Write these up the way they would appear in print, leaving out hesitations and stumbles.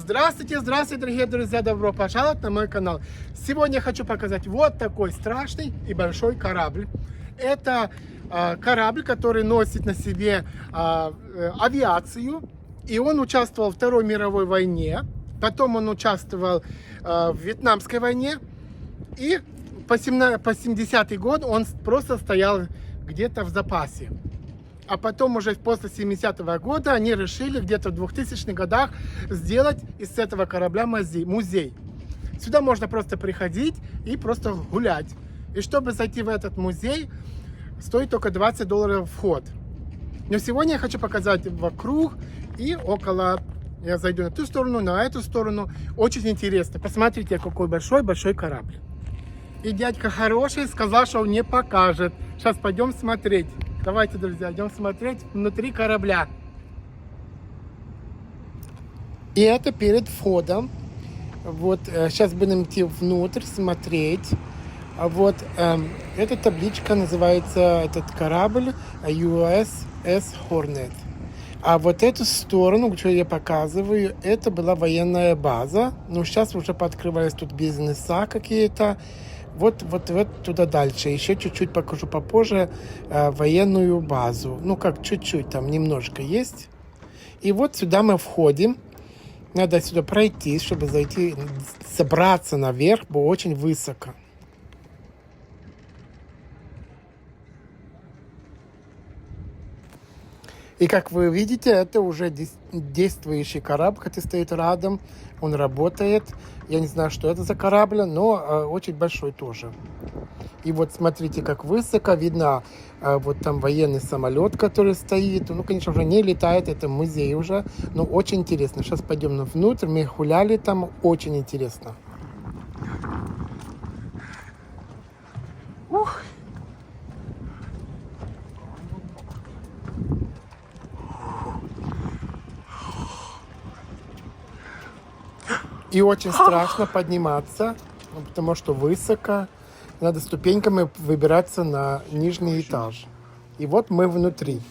Здравствуйте, здравствуйте, дорогие друзья, добро пожаловать на мой канал. Сегодня я хочу показать вот такой страшный и большой корабль. Это корабль, который носит на себе авиацию, и он участвовал в Второй мировой войне, потом он участвовал в Вьетнамской войне, и по 70-й год он просто стоял где-то в запасе. А потом уже после 70-го года они решили где-то в 2000-х годах сделать из этого корабля музей. Сюда можно просто приходить и просто гулять. И чтобы зайти в этот музей, стоит только $20 вход. Но сегодня я хочу показать вокруг и около. Я зайду на ту сторону, на эту сторону. Очень интересно. Посмотрите, какой большой корабль. И дядька хороший сказал, что он не покажет. Сейчас пойдем смотреть. Давайте, друзья, идем смотреть внутри корабля. И это перед входом. Вот, сейчас будем идти внутрь, смотреть. Вот, эта табличка называется, этот корабль USS Hornet. А вот эту сторону, что я показываю, это была военная база. Но сейчас уже пооткрывались тут бизнеса какие-то. Вот туда дальше. Еще чуть-чуть покажу попозже военную базу. Ну, как чуть-чуть, там немножко есть. И вот сюда мы входим. Надо сюда пройти, чтобы зайти, забраться наверх, было очень высоко. И как вы видите, это уже действующий корабль, который стоит рядом. Он работает. Я не знаю, что это за корабль, но очень большой тоже. И вот смотрите, как высоко видно вот там военный самолет, который стоит. Ну, конечно, уже не летает, это музей уже. Но очень интересно. Сейчас пойдем внутрь. Мы гуляли там, очень интересно. Ух! И очень страшно подниматься, потому что высоко. Надо ступеньками выбираться на нижний этаж. И вот мы внутри.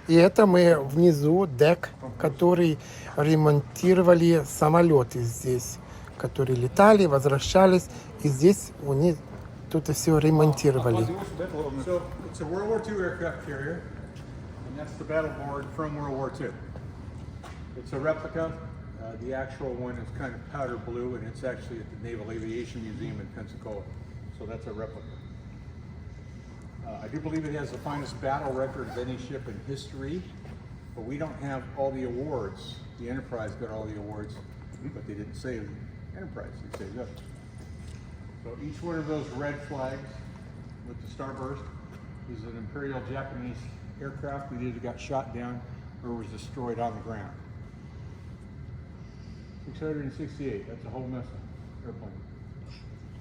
И это мы внизу, дек, который ремонтировали самолеты здесь, которые летали, возвращались, и здесь у них тут все ремонтировали. The actual one is kind of powder blue, and it's actually at the Naval Aviation Museum in Pensacola. So that's a replica. I do believe it has the finest battle record of any ship in history, but we don't have all the awards. The Enterprise got all the awards, but they didn't save Enterprise, they saved us. So each one of those red flags with the starburst is an Imperial Japanese aircraft that either got shot down or was destroyed on the ground. 668, that's a whole mess of airplane.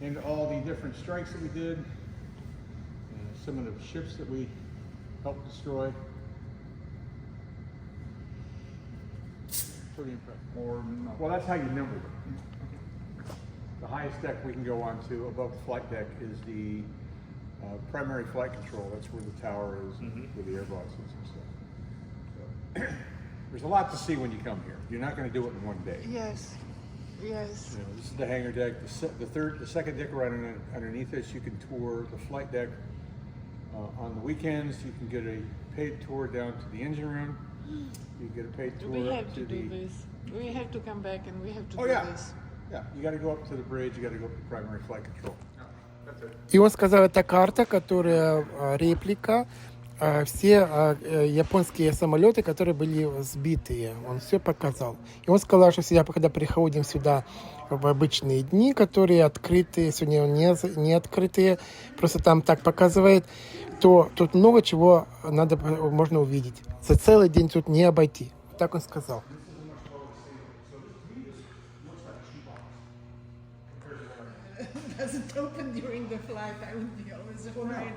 And all the different strikes that we did, some of the ships that we helped destroy. Pretty impressive. Well, that's how you number them. The highest deck we can go on to above the flight deck is the primary flight control. That's where the tower is, where the airbox is and stuff. So, there's a lot to see when you come here. You're not going to do it in one day. Yes, yes. You know, this is the hangar deck. The second deck right underneath us. You can tour the flight deck. On the weekends, you can get a paid tour down to the engine room. You get a paid tour. We have to do this. We have to come back and we have to do this. Yeah, you got to go up to the bridge. You got to go up to primary flight control. И он сказал, это карта, которая реплика. Все японские самолеты, которые были сбитые, он все показал. И он сказал, что всегда, когда приходим сюда в обычные дни, которые открытые, сегодня не открытые, просто там так показывает, то тут много чего можно увидеть. За целый день тут не обойти. Так он сказал. Doesn't open during the flight. I would be always worried.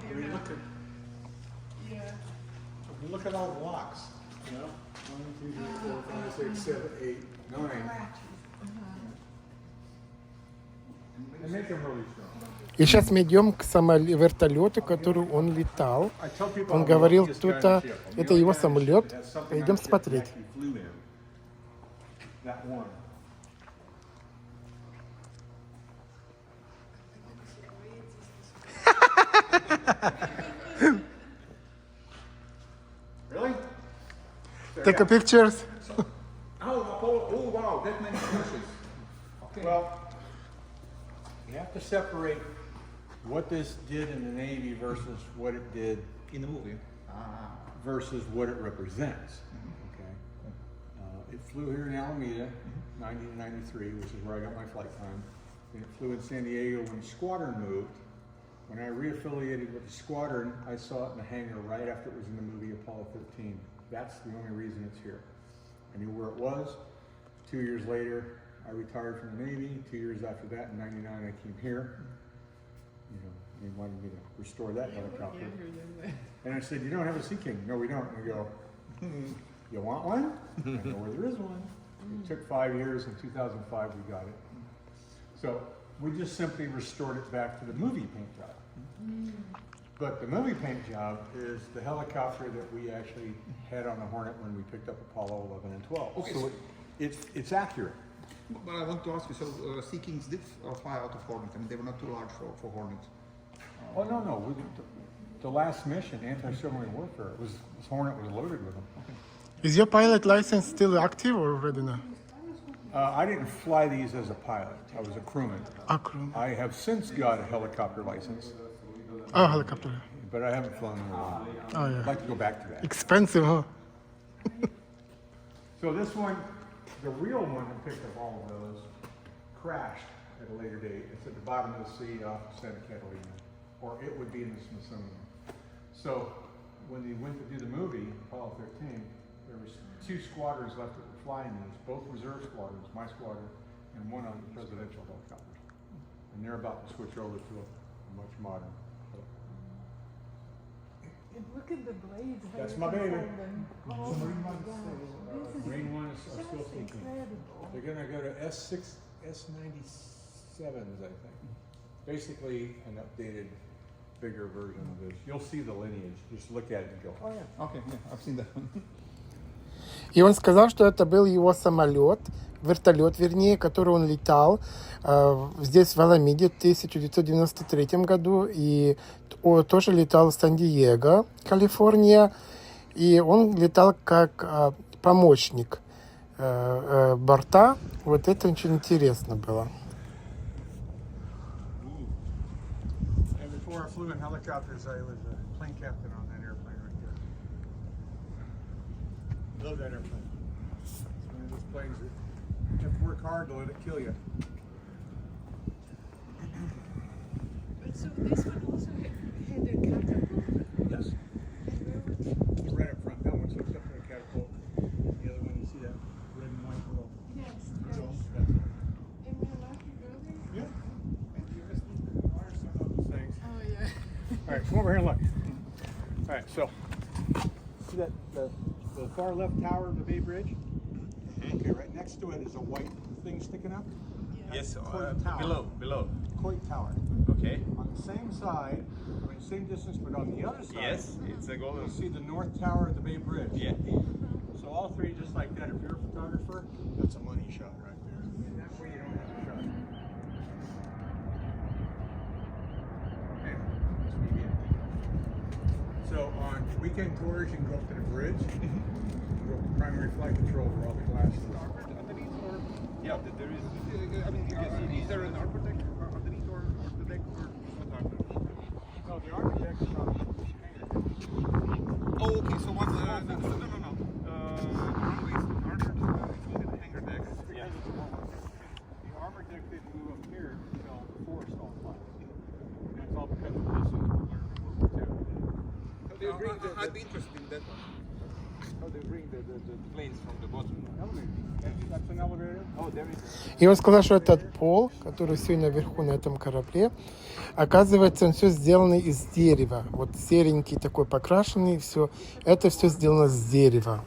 Look at all the locks. You know, 1, 2, 3, 4, 5, 6, 7, 8, 9. They make them really strong. И сейчас мы идем к вертолету, который он летал. I tell people Он I'm the говорил, luckiest тут guy on the ship. I'm the это only его guy on the ship самолет. that has something Пойдем on the ship that смотреть. actually flew in. That one. Really? Take a pictures. Oh, wow, that many pieces. Okay. Well, you have to separate what this did in the Navy versus what it did In the movie. versus what it represents. Okay. It flew here in Alameda, 90 to 93, which is where I got my flight time. And it flew in San Diego when the squadron moved. When I reaffiliated with the squadron, I saw it in the hangar right after it was in the movie Apollo 13. That's the only reason it's here. I knew where it was. 2 years later, I retired from the Navy. 2 years after that, in 99, I came here. You know, they wanted me to restore that helicopter. And I said, you don't have a Sea King. No, we don't. And they go, you want one? I know where there is one. It took 5 years. In 2005, we got it. So we just simply restored it back to the movie paint job. But the movie paint job is the helicopter that we actually had on the Hornet when we picked up Apollo 11 and 12. Okay, So it's accurate. But I want to ask you, so Sea Kings did fly out of Hornet. I mean, they were not too large for Hornet. Oh, no. The last mission, anti-submarine warfare, Hornet was loaded with them. Is your pilot license still active or already not? I didn't fly these as a pilot. I was a crewman. Acronym. I have since got a helicopter license, Oh, helicopter. but I haven't flown in a while. Oh, I'd yeah. like to go back to that. Expensive, huh? So this one, the real one that picked up all of those, crashed at a later date. It's at the bottom of the sea off Santa Catalina, or it would be in the Smithsonian. So when they went to do the movie, Apollo 13, there was 2 squadrons left that were flying these, both reserve squadrons, my squadron, and one on the presidential helicopter. And they're about to switch over to a much modern. And look at the blades. how That's you my can baby. find them. Oh my gosh. This is Marine one is still just speaking. incredible. They're gonna go to S97s, I think. Basically, an updated, bigger version of this. You'll see the lineage. Just look at it and go, oh yeah. Okay, yeah, I've seen that one. И он сказал, что это был его самолет, вертолет, вернее, который он летал здесь, в Аламеде, в 1993 году. И тоже летал в Сан-Диего, Калифорния. И он летал как помощник борта. Вот это очень интересно было. And before I flew in helicopters, I was a plane captain on that airplane right there. Love that airplane. It's one of those planes that you have to work hard to let it kill you. But so this one also had a catapult? Yes. Right up front. That one's hooked up to a catapult. The other one, you see that red and white little. Yes, So, yes. that's it. And my lucky brother? Yeah. And you just need to wire some of those things. Oh yeah. All right, come over here and look. All right, so see that the far left tower of the Bay Bridge? Okay, right next to it is a white thing sticking up. Yes, Coit Tower. below. Coit Tower. Okay. On the same side, I mean same distance, but on the other side, Yes, it's a golden. you'll see the north tower of the Bay Bridge. Yeah. So all three just like that. If you're a photographer, that's a money shot right there. And that way you don't have to shot. Okay, let's begin. So on weekend tours, you can go up to the bridge, go up to primary flight control for all the glasses. Underneath or? Yeah, there is. I mean, is there an architect underneath or the deck or not? No, the architect is on the hangar. Oh, okay. So what's no. Runways aren't included hangar decks. Yeah. The armor deck didn't move up here until before stall flight. And that's all because of this is I'd be interested in that one. Oh, they bring the planes from the bottom. elevator. That's an elevator. Oh, there is. И он сказал, что этот пол, который все наверху на этом корабле, оказывается, он все сделано из дерева. Вот серенький такой покрашенный, все. Это все сделано с дерева.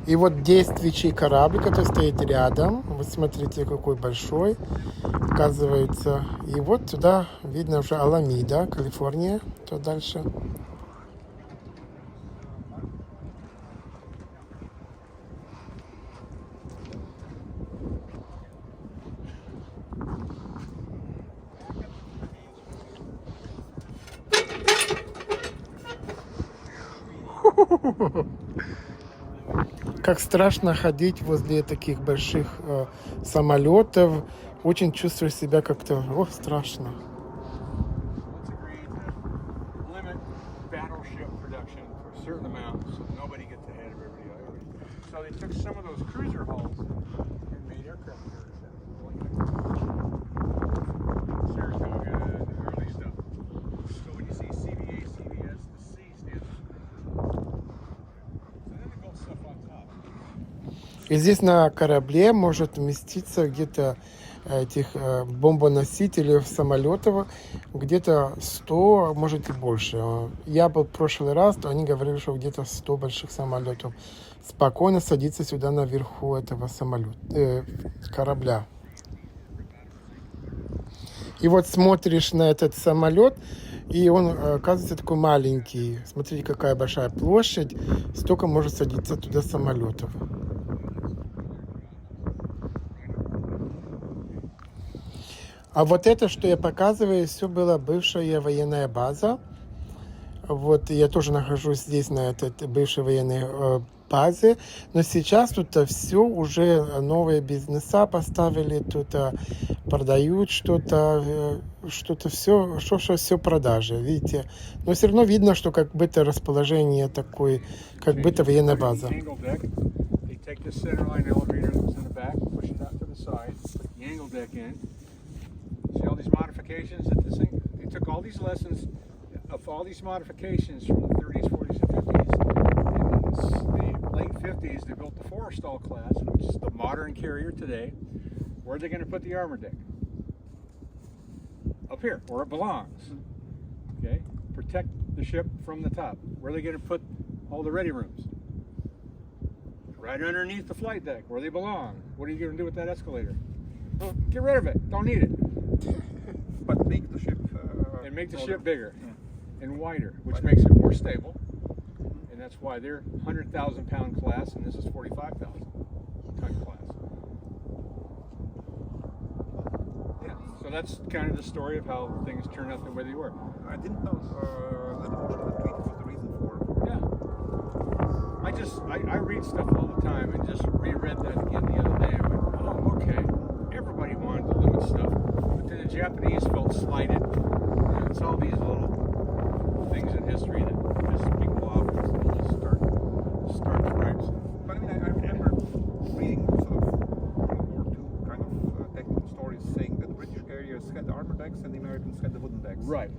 И вот действующий корабль, который стоит рядом. Вот смотрите, какой большой, оказывается. И вот туда видно уже Аламеда, Калифорния, то дальше. Как страшно ходить возле таких больших самолетов. Очень чувствую себя как-то, страшно. It's agreed to limit battleship production to a certain amount so nobody gets ahead of everybody else. So they took some of those cruiser hulls and made aircraft carriers out of them. Saratoga, the early stuff. So when you see CVA, CVS, the C stands for. So then they built stuff on top. И здесь на корабле может вместиться где-то этих бомбоносителей самолетов, где-то 100, может и больше. Я был в прошлый раз, то они говорили, что где-то 100 больших самолетов спокойно садится сюда наверху этого самолета, корабля. И вот смотришь на этот самолет, и он оказывается такой маленький. Смотрите, какая большая площадь, столько может садиться туда самолетов. А вот это, что я показываю, все была бывшая военная база. Вот я тоже нахожусь здесь, на этой бывшей военной базе. Но сейчас тут все уже новые бизнеса поставили, тут продают что-то все продажи, видите. Но все равно видно, что как будто расположение такое, как будто военная база. See all these modifications that this thing, they took all these lessons of all these modifications from the 30s, 40s, and 50s. In the late 50s, they built the Forrestal class, which is the modern carrier today. Where are they going to put the armor deck? Up here, where it belongs. Okay? Protect the ship from the top. Where are they going to put all the ready rooms? Right underneath the flight deck, where they belong. What are you going to do with that escalator? Well, get rid of it. Don't need it. But make the ship And make the ship bigger and wider, which makes it more stable. And that's why they're 100,000 pound class and this is 45,000 ton class. Yeah, so that's kind of the story of how things turned out the way they were. I didn't know that the tweet was the reason for. Yeah. I read stuff all the time and just reread that again the other day. I went, oh, okay. Everybody wanted to limit stuff. But then the Japanese felt slighted. And it's all these little things in history that piss people off and just start gripes. But I mean, I remember reading sort of World War II kind of technical stories saying that the British carriers had the armor decks and the Americans had the wooden decks. Right.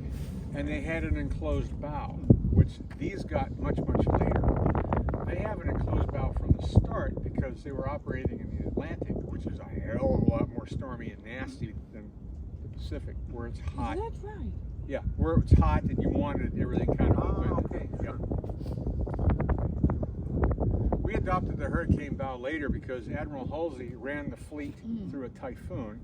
And they had an enclosed bow, which these got much, much later. They have an enclosed bow from the start because they were operating in the Atlantic, which is a hell of a lot more stormy and nasty than the Pacific, where it's hot. Is that right? Yeah, where it's hot and you wanted everything kind of open. Okay. Yeah. We adopted the hurricane bow later because Admiral Halsey ran the fleet through a typhoon.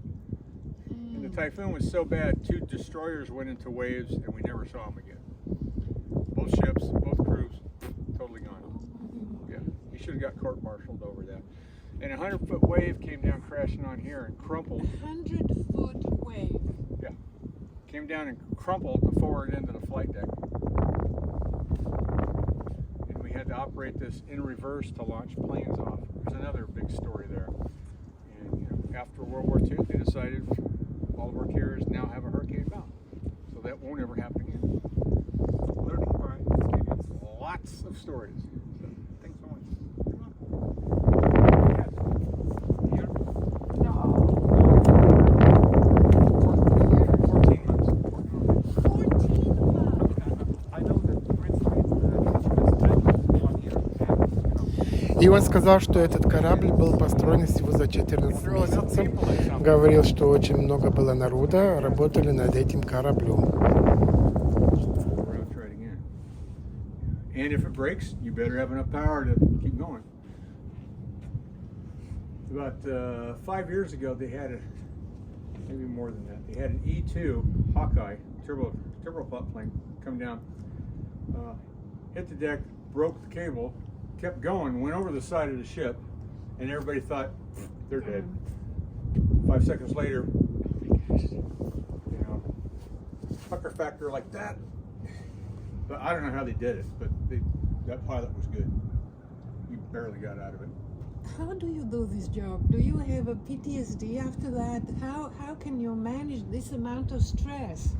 And the typhoon was so bad, 2 destroyers went into waves and we never saw them again. Both ships, both crews, totally gone. Yeah, he should have got court-martialed over that. And a 100-foot wave came down crashing on here and crumpled. 100-foot wave. Yeah, came down and crumpled the forward end of the flight deck. And we had to operate this in reverse to launch planes off. There's another big story there. And after World War II, they decided all of our carriers now have a hurricane bow. So that won't ever happen again. Learning by experience. Lots of stories. So, Thanks so much. yes. Here, No. 14 months. 14 months. I know that the Brits made the 1 year. И он сказал, что этот корабль был построен всего за 14 месяцев. Говорил, что очень много было народа, работали над этим кораблем. We're gonna try it again. And if it breaks, you better have enough power to keep going. About 5 years ago, they had maybe more than that. They had an E2 Hawkeye turboprop plane come down, hit the deck, broke the cable, kept going, went over the side of the ship, and everybody thought they're dead. 5 seconds later, you know, pucker factor like that. But I don't know how they did it, but that pilot was good. He barely got out of it. How do you do this job? Do you have a PTSD after that? How can you manage this amount of stress?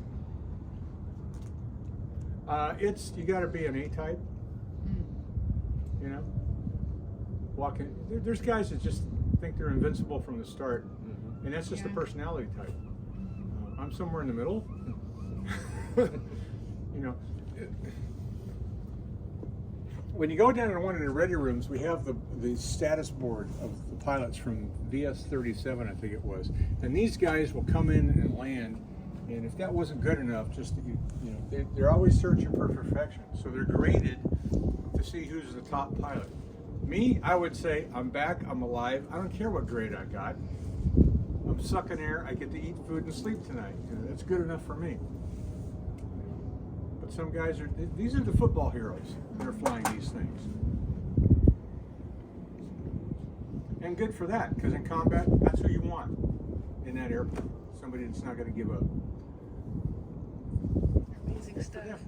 You got to be an A-type. You know, walking. There's guys that just think they're invincible from the start, and that's just the personality type. I'm somewhere in the middle. You know, when you go down to one of the ready rooms, we have the status board of the pilots from VS-37, I think it was, and these guys will come in and land. And if that wasn't good enough, just you know, they're always searching for perfection. So they're graded to see who's the top pilot. Me, I would say I'm back, I'm alive. I don't care what grade I got. I'm sucking air. I get to eat food and sleep tonight. You know, that's good enough for me. But some guys these are the football heroes that are flying these things. And good for that, because in combat, that's who you want in that airplane. Somebody that's not going to give up. Amazing stuff.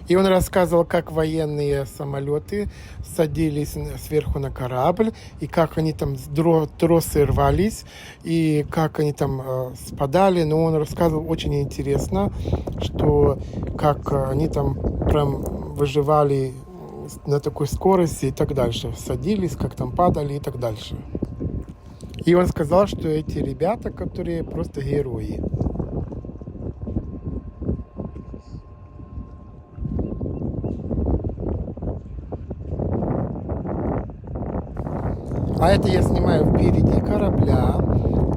И он рассказывал, как военные самолеты садились сверху на корабль, и как они там тросы рвались, и как они там спадали. Но он рассказывал очень интересно, что как они там прям выживали на такой скорости и так дальше. Садились, как там падали и так дальше. И он сказал, что эти ребята, которые просто герои. А это я снимаю впереди корабля,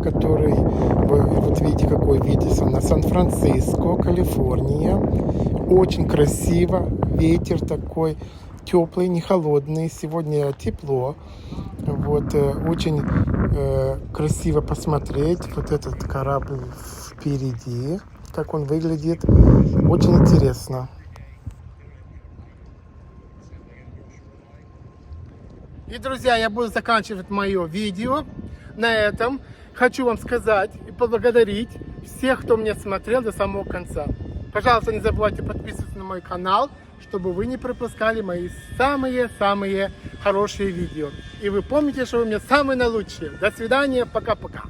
который, вот видите, какой вид на Сан-Франциско, Калифорния. Очень красиво, ветер такой теплый, не холодный. Сегодня тепло. Вот, очень красиво посмотреть вот этот корабль впереди, как он выглядит. Очень интересно. И, друзья, я буду заканчивать мое видео на этом. Хочу вам сказать и поблагодарить всех, кто меня смотрел до самого конца. Пожалуйста, не забывайте подписываться на мой канал, чтобы вы не пропускали мои самые-самые хорошие видео. И вы помните, что вы у меня самые наилучшие. До свидания, пока-пока.